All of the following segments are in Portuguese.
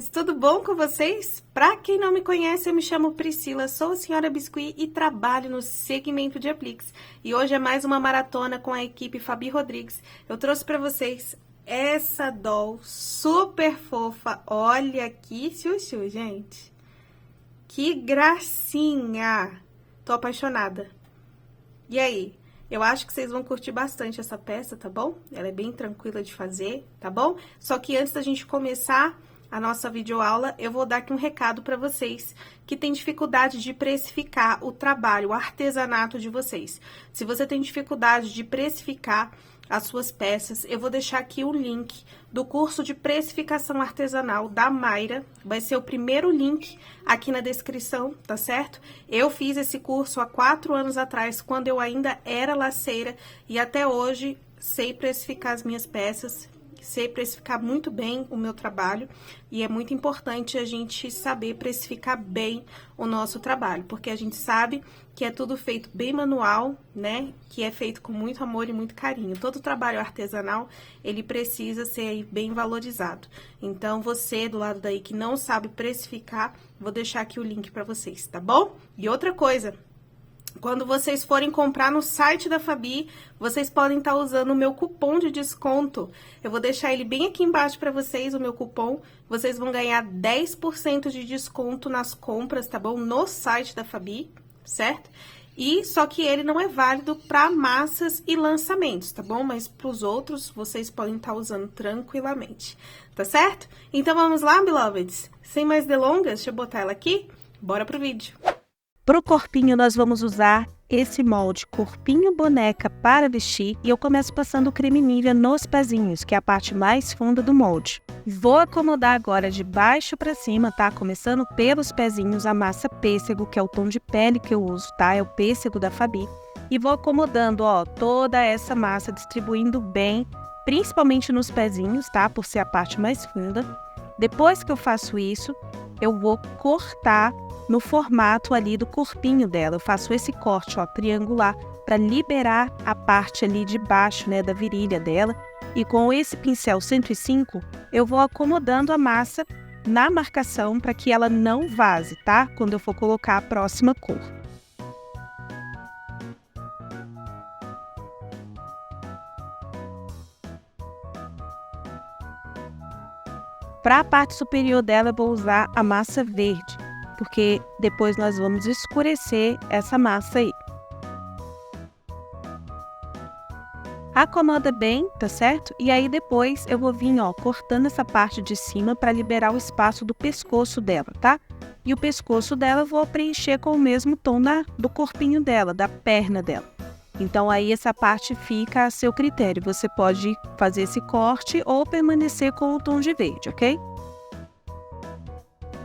Beloveds, tudo bom com vocês? Para quem não me conhece, eu me chamo Priscila, sou a Senhora Biscuit e trabalho no segmento de apliques. E hoje é mais uma maratona com a equipe Fabi Rodrigues. Eu trouxe para vocês essa doll super fofa. Olha que chuchu, gente. Que gracinha. Tô apaixonada. E aí? Eu acho que vocês vão curtir bastante essa peça, tá bom? Ela é bem tranquila de fazer, tá bom? Só que antes da gente começar a nossa videoaula, eu vou dar aqui um recado para vocês que tem dificuldade de precificar o trabalho, o artesanato de vocês. Se você tem dificuldade de precificar as suas peças, eu vou deixar aqui o link do curso de precificação artesanal da Mayra. Vai ser o primeiro link aqui na descrição, tá certo? Eu fiz esse curso há 4 anos atrás, quando eu ainda era laceira, e até hoje sei precificar as minhas peças, sei precificar muito bem o meu trabalho, e é muito importante a gente saber precificar bem o nosso trabalho, porque a gente sabe que é tudo feito bem manual, né? Que é feito com muito amor e muito carinho. Todo trabalho artesanal, ele precisa ser aí bem valorizado. Então, você do lado daí que não sabe precificar, vou deixar aqui o link para vocês, tá bom? E outra coisa, quando vocês forem comprar no site da Fabi, vocês podem estar usando o meu cupom de desconto. Eu vou deixar ele bem aqui embaixo para vocês, o meu cupom. Vocês vão ganhar 10% de desconto nas compras, tá bom? No site da Fabi, certo? E só que ele não é válido para massas e lançamentos, tá bom? Mas para os outros, vocês podem estar usando tranquilamente, tá certo? Então, vamos lá, beloveds? Sem mais delongas, deixa eu botar ela aqui. Bora pro vídeo. Para o corpinho, nós vamos usar esse molde corpinho boneca para vestir, e eu começo passando o creme Nivea nos pezinhos, que é a parte mais funda do molde. Vou acomodar agora de baixo para cima, tá? Começando pelos pezinhos, a massa pêssego, que é o tom de pele que eu uso, tá? É o pêssego da Fabi. E vou acomodando, ó, toda essa massa, distribuindo bem, principalmente nos pezinhos, tá? Por ser a parte mais funda. Depois que eu faço isso, eu vou cortar no formato ali do corpinho dela. Eu faço esse corte, ó, triangular, para liberar a parte ali de baixo, né, da virilha dela. E com esse pincel 105, eu vou acomodando a massa na marcação para que ela não vaze, tá? Quando eu for colocar a próxima cor. Para a parte superior dela, eu vou usar a massa verde, porque depois nós vamos escurecer essa massa aí. Acomoda bem, tá certo? E aí depois eu vou vir, ó, cortando essa parte de cima para liberar o espaço do pescoço dela, tá? E o pescoço dela eu vou preencher com o mesmo tom do corpinho dela, da perna dela. Então aí essa parte fica a seu critério. Você pode fazer esse corte ou permanecer com o tom de verde, ok?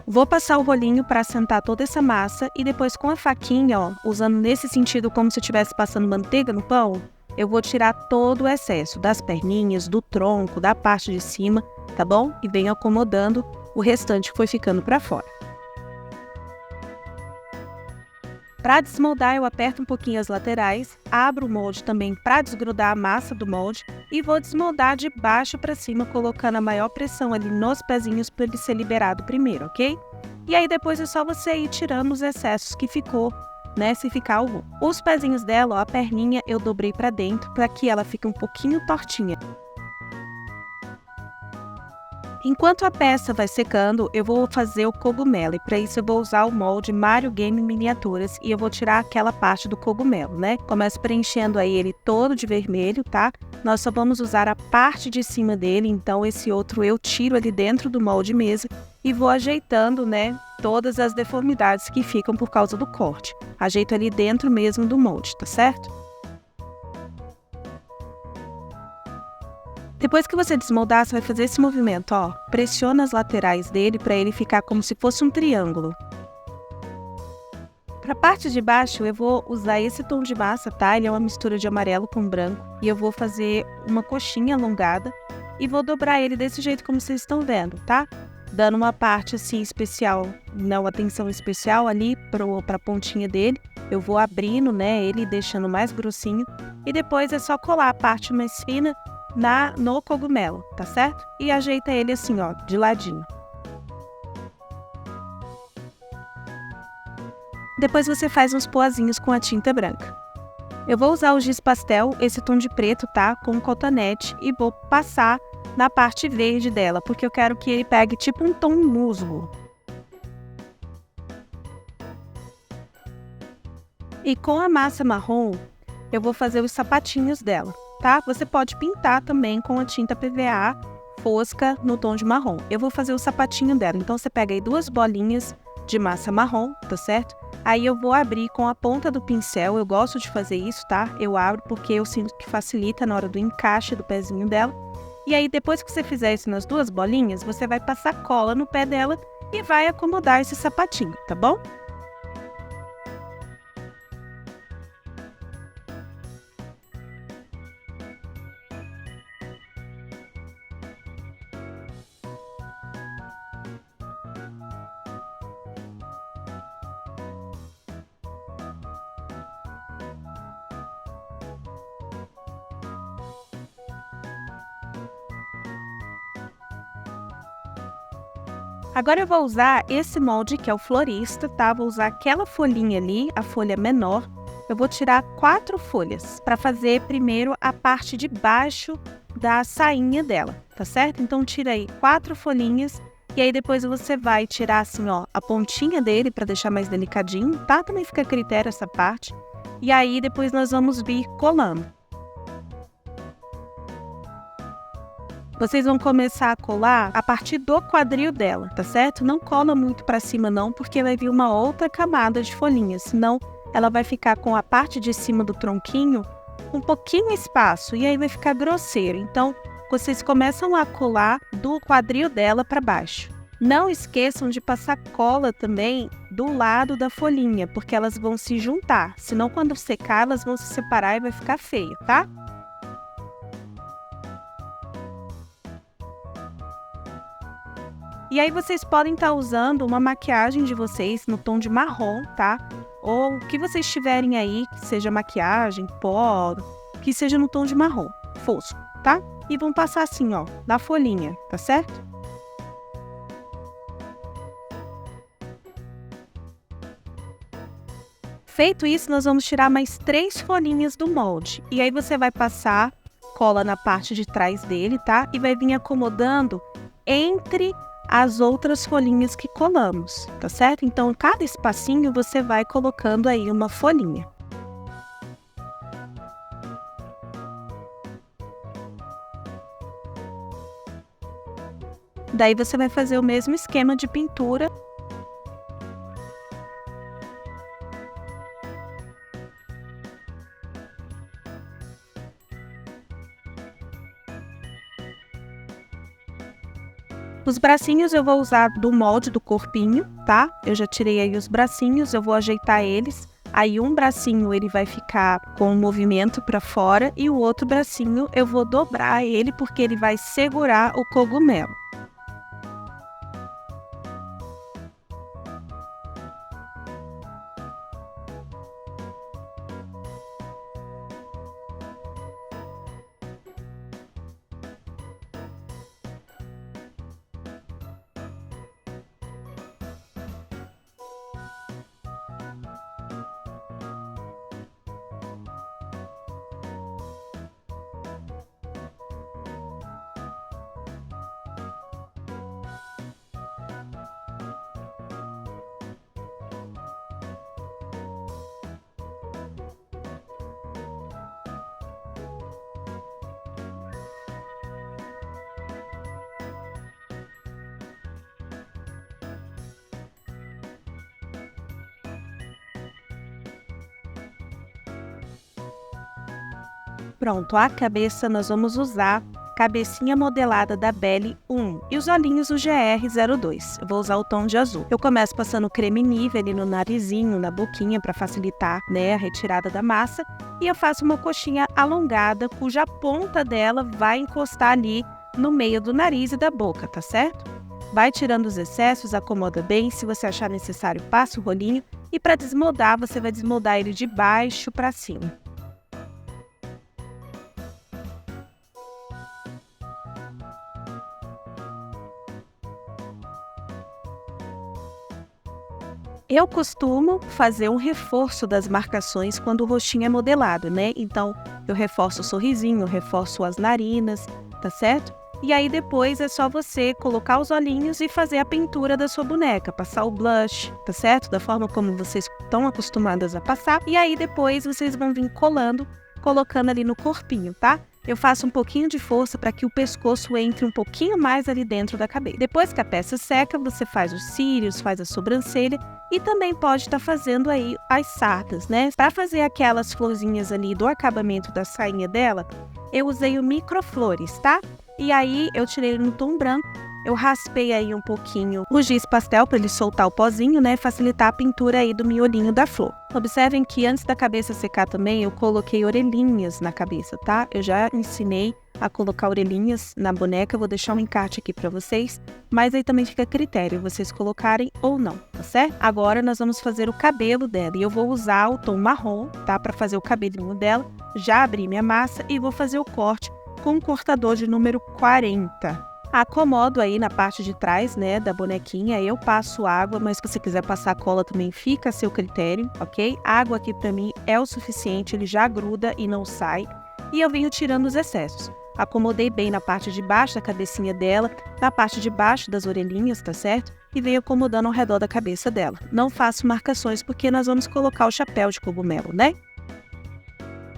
Vou passar o rolinho para assentar toda essa massa e depois com a faquinha, ó, usando nesse sentido como se eu estivesse passando manteiga no pão, eu vou tirar todo o excesso das perninhas, do tronco, da parte de cima, tá bom? E venho acomodando o restante que foi ficando para fora. Para desmoldar, eu aperto um pouquinho as laterais, abro o molde também para desgrudar a massa do molde e vou desmoldar de baixo para cima, colocando a maior pressão ali nos pezinhos para ele ser liberado primeiro, ok? E aí depois é só você ir tirando os excessos que ficou, né, se ficar algum. Os pezinhos dela, ó, a perninha eu dobrei para dentro para que ela fique um pouquinho tortinha. Enquanto a peça vai secando, eu vou fazer o cogumelo, e para isso eu vou usar o molde Mario Game Miniaturas e eu vou tirar aquela parte do cogumelo, né? Começo preenchendo aí ele todo de vermelho, tá? Nós só vamos usar a parte de cima dele, então esse outro eu tiro ali dentro do molde mesmo e vou ajeitando, né, todas as deformidades que ficam por causa do corte. Ajeito ali dentro mesmo do molde, tá certo? Depois que você desmoldar, você vai fazer esse movimento, ó. Pressiona as laterais dele para ele ficar como se fosse um triângulo. Para a parte de baixo, eu vou usar esse tom de massa, tá? Ele é uma mistura de amarelo com branco. E eu vou fazer uma coxinha alongada e vou dobrar ele desse jeito como vocês estão vendo, tá? Dando uma parte assim especial, uma atenção especial ali para a pontinha dele. Eu vou abrindo, né, ele deixando mais grossinho. E depois é só colar a parte mais fina no cogumelo, tá certo? E ajeita ele assim, ó, de ladinho. Depois você faz uns poazinhos com a tinta branca. Eu vou usar o giz pastel, esse tom de preto, tá? Com um cotonete, e vou passar na parte verde dela, porque eu quero que ele pegue tipo um tom musgo. E com a massa marrom, eu vou fazer os sapatinhos dela, tá? Você pode pintar também com a tinta PVA fosca no tom de marrom. Eu vou fazer o sapatinho dela, então você pega aí 2 bolinhas de massa marrom, tá certo? Aí eu vou abrir com a ponta do pincel, eu gosto de fazer isso, tá? Eu abro porque eu sinto que facilita na hora do encaixe do pezinho dela. E aí depois que você fizer isso nas 2 bolinhas, você vai passar cola no pé dela e vai acomodar esse sapatinho, tá bom? Agora eu vou usar esse molde que é o florista, tá? Vou usar aquela folhinha ali, a folha menor. Eu vou tirar 4 folhas para fazer primeiro a parte de baixo da sainha dela, tá certo? Então tira aí 4 folhinhas e aí depois você vai tirar assim, ó, a pontinha dele para deixar mais delicadinho, tá? Também fica a critério essa parte. E aí depois nós vamos vir colando. Vocês vão começar a colar a partir do quadril dela, tá certo? Não cola muito para cima não, porque vai vir uma outra camada de folhinhas, senão ela vai ficar com a parte de cima do tronquinho um pouquinho espaço e aí vai ficar grosseiro. Então, vocês começam a colar do quadril dela para baixo. Não esqueçam de passar cola também do lado da folhinha, porque elas vão se juntar, senão quando secar elas vão se separar e vai ficar feio, tá? E aí vocês podem estar usando uma maquiagem de vocês no tom de marrom, tá? Ou o que vocês tiverem aí, que seja maquiagem, pó, que seja no tom de marrom, fosco, tá? E vão passar assim, ó, na folhinha, tá certo? Feito isso, nós vamos tirar mais 3 folhinhas do molde. E aí você vai passar cola na parte de trás dele, tá? E vai vir acomodando entre as outras folhinhas que colamos, tá certo? Então, cada espacinho você vai colocando aí uma folhinha. Daí você vai fazer o mesmo esquema de pintura. Os bracinhos eu vou usar do molde do corpinho, tá? Eu já tirei aí os bracinhos, eu vou ajeitar eles. Aí um bracinho ele vai ficar com o movimento para fora e o outro bracinho eu vou dobrar ele porque ele vai segurar o cogumelo. Pronto, a cabeça nós vamos usar cabecinha modelada da Belle 1 e os olhinhos o GR02. Eu vou usar o tom de azul. Eu começo passando creme nível ali no narizinho, na boquinha, para facilitar, né, a retirada da massa. E eu faço uma coxinha alongada, cuja ponta dela vai encostar ali no meio do nariz e da boca, tá certo? Vai tirando os excessos, acomoda bem. Se você achar necessário, passa o rolinho. E para desmoldar, você vai desmoldar ele de baixo para cima. Eu costumo fazer um reforço das marcações quando o rostinho é modelado, né? Então, eu reforço o sorrisinho, reforço as narinas, tá certo? E aí depois é só você colocar os olhinhos e fazer a pintura da sua boneca, passar o blush, tá certo? Da forma como vocês estão acostumadas a passar. E aí depois vocês vão vir colocando ali no corpinho, tá? Eu faço um pouquinho de força para que o pescoço entre um pouquinho mais ali dentro da cabeça. Depois que a peça seca, você faz os cílios, faz a sobrancelha e também pode estar fazendo aí as sardas, né? Para fazer aquelas florzinhas ali do acabamento da sainha dela, eu usei o microflores, tá? E aí eu tirei ele no tom branco, eu raspei aí um pouquinho o giz pastel para ele soltar o pozinho, né? Facilitar a pintura aí do miolinho da flor. Observem que antes da cabeça secar também, eu coloquei orelhinhas na cabeça, tá? Eu já ensinei a colocar orelhinhas na boneca, eu vou deixar um encarte aqui para vocês, mas aí também fica a critério vocês colocarem ou não, tá certo? Agora nós vamos fazer o cabelo dela e eu vou usar o tom marrom, tá? Para fazer o cabelinho dela. Já abri minha massa e vou fazer o corte com um cortador de número 40. Acomodo aí na parte de trás, né, da bonequinha, eu passo água, mas se você quiser passar cola também fica a seu critério, ok? Água aqui pra mim é o suficiente, ele já gruda e não sai. E eu venho tirando os excessos. Acomodei bem na parte de baixo da cabecinha dela, na parte de baixo das orelhinhas, tá certo? E venho acomodando ao redor da cabeça dela. Não faço marcações porque nós vamos colocar o chapéu de cogumelo, né?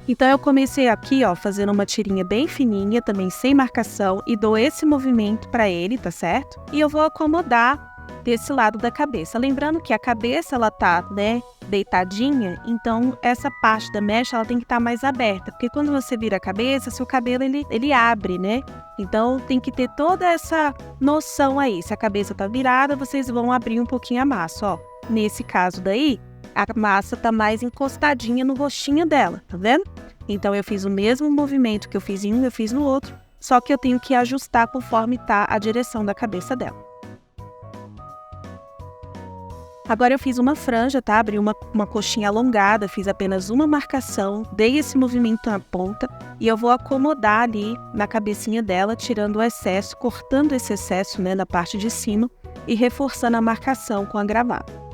Então eu comecei aqui, ó, fazendo uma tirinha bem fininha, também sem marcação, e dou esse movimento para ele, tá certo? E eu vou acomodar desse lado da cabeça. Lembrando que a cabeça, ela tá, né, deitadinha, então essa parte da mecha, ela tem que estar mais aberta, porque quando você vira a cabeça, seu cabelo, ele abre, né? Então tem que ter toda essa noção aí. Se a cabeça tá virada, vocês vão abrir um pouquinho a massa, ó. Nesse caso daí, a massa tá mais encostadinha no rostinho dela, tá vendo? Então eu fiz o mesmo movimento que eu fiz em um, eu fiz no outro, só que eu tenho que ajustar conforme tá a direção da cabeça dela. Agora eu fiz uma franja, tá? Abri uma coxinha alongada, fiz apenas uma marcação, dei esse movimento na ponta e eu vou acomodar ali na cabecinha dela, tirando o excesso, cortando esse excesso, né, na parte de cima e reforçando a marcação com a gravata.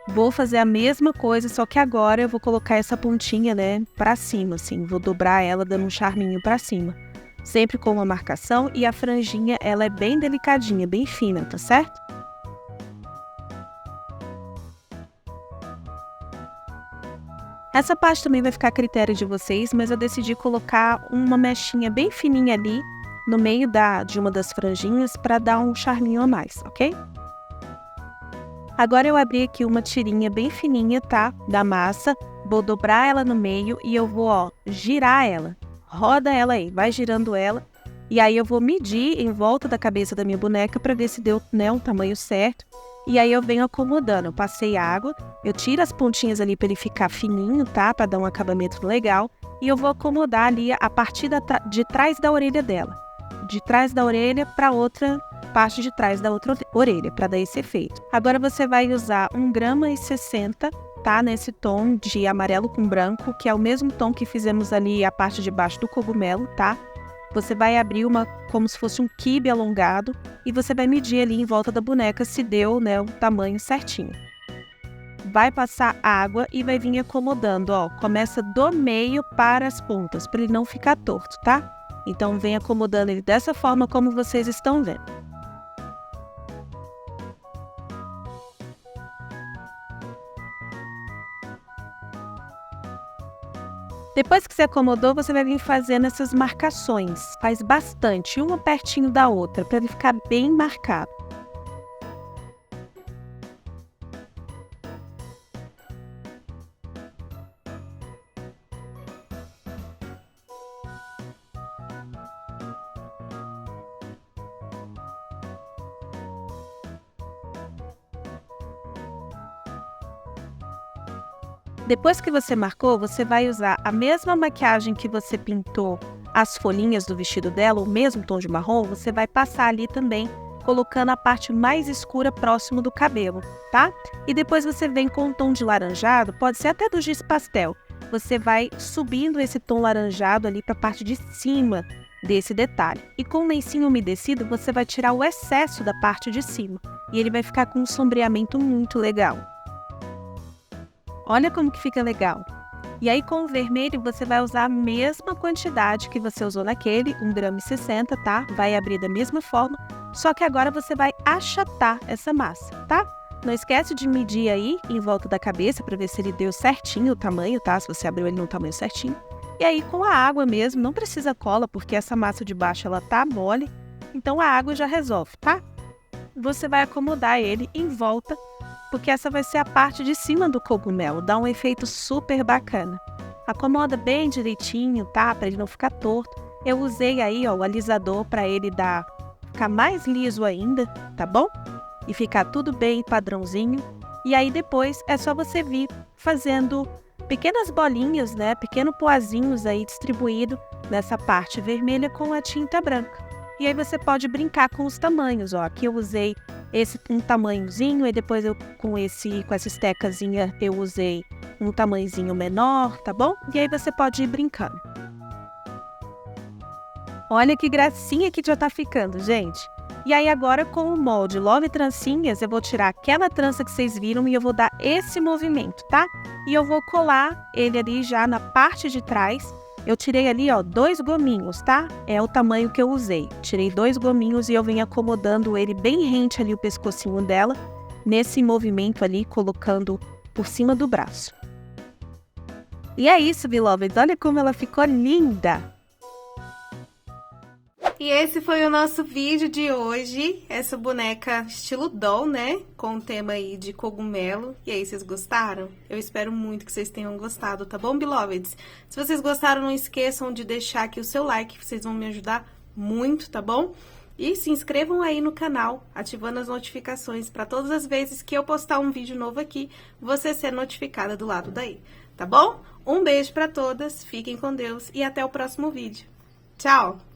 Vou fazer a mesma coisa, só que agora eu vou colocar essa pontinha, né, pra cima, assim. Vou dobrar ela, dando um charminho pra cima. Sempre com uma marcação e a franjinha, ela é bem delicadinha, bem fina, tá certo? Essa parte também vai ficar a critério de vocês, mas eu decidi colocar uma mechinha bem fininha ali, no meio de uma das franjinhas, pra dar um charminho a mais, ok? Agora eu abri aqui uma tirinha bem fininha, tá? Da massa, vou dobrar ela no meio e eu vou, ó, girar ela. Roda ela aí, vai girando ela. E aí eu vou medir em volta da cabeça da minha boneca para ver se deu, né, um tamanho certo. E aí eu venho acomodando, eu passei água, eu tiro as pontinhas ali para ele ficar fininho, tá? Para dar um acabamento legal. E eu vou acomodar ali a partir de trás da orelha dela. De trás da orelha para outra parte de trás da outra orelha, para dar esse efeito. Agora você vai usar 1,60 g, tá? Nesse tom de amarelo com branco, que é o mesmo tom que fizemos ali a parte de baixo do cogumelo, tá? Você vai abrir como se fosse um quibe alongado e você vai medir ali em volta da boneca se deu, né, o tamanho certinho. Vai passar água e vai vir acomodando, ó. Começa do meio para as pontas, para ele não ficar torto, tá? Então vem acomodando ele dessa forma como vocês estão vendo. Depois que você acomodou, você vai vir fazendo essas marcações. Faz bastante, uma pertinho da outra, para ele ficar bem marcado. Depois que você marcou, você vai usar a mesma maquiagem que você pintou as folhinhas do vestido dela, o mesmo tom de marrom, você vai passar ali também, colocando a parte mais escura próximo do cabelo, tá? E depois você vem com um tom de laranjado, pode ser até do giz pastel. Você vai subindo esse tom laranjado ali para a parte de cima desse detalhe. E com o lencinho umedecido, você vai tirar o excesso da parte de cima. E ele vai ficar com um sombreamento muito legal. Olha como que fica legal. E aí, com o vermelho, você vai usar a mesma quantidade que você usou naquele, 1,60 g, tá? Vai abrir da mesma forma, só que agora você vai achatar essa massa, tá? Não esquece de medir aí em volta da cabeça para ver se ele deu certinho o tamanho, tá? Se você abriu ele no tamanho certinho. E aí, com a água mesmo, não precisa cola, porque essa massa de baixo, ela tá mole, então a água já resolve, tá? Você vai acomodar ele em volta, porque essa vai ser a parte de cima do cogumelo, dá um efeito super bacana. Acomoda bem direitinho, tá? Para ele não ficar torto. Eu usei aí, ó, o alisador para ele ficar mais liso ainda, tá bom? E ficar tudo bem padrãozinho. E aí depois é só você vir fazendo pequenas bolinhas, né? Pequenos poazinhos aí distribuído nessa parte vermelha com a tinta branca. E aí você pode brincar com os tamanhos, ó. Aqui eu usei um tamanhozinho, e depois com essa estecazinha eu usei um tamanhozinho menor, tá bom? E aí você pode ir brincando. Olha que gracinha que já tá ficando, gente. E aí agora com o molde Love Trancinhas, eu vou tirar aquela trança que vocês viram e eu vou dar esse movimento, tá? E eu vou colar ele ali já na parte de trás. Eu tirei ali, ó, 2 gominhos, tá? É o tamanho que eu usei. Tirei 2 gominhos e eu venho acomodando ele bem rente ali o pescocinho dela, nesse movimento ali, colocando por cima do braço. E é isso, beloveds. Olha como ela ficou linda! E esse foi o nosso vídeo de hoje, essa boneca estilo doll, né? Com o tema aí de cogumelo. E aí, vocês gostaram? Eu espero muito que vocês tenham gostado, tá bom, beloveds? Se vocês gostaram, não esqueçam de deixar aqui o seu like, vocês vão me ajudar muito, tá bom? E se inscrevam aí no canal, ativando as notificações para todas as vezes que eu postar um vídeo novo aqui, você ser notificada do lado daí, tá bom? Um beijo para todas, fiquem com Deus e até o próximo vídeo. Tchau!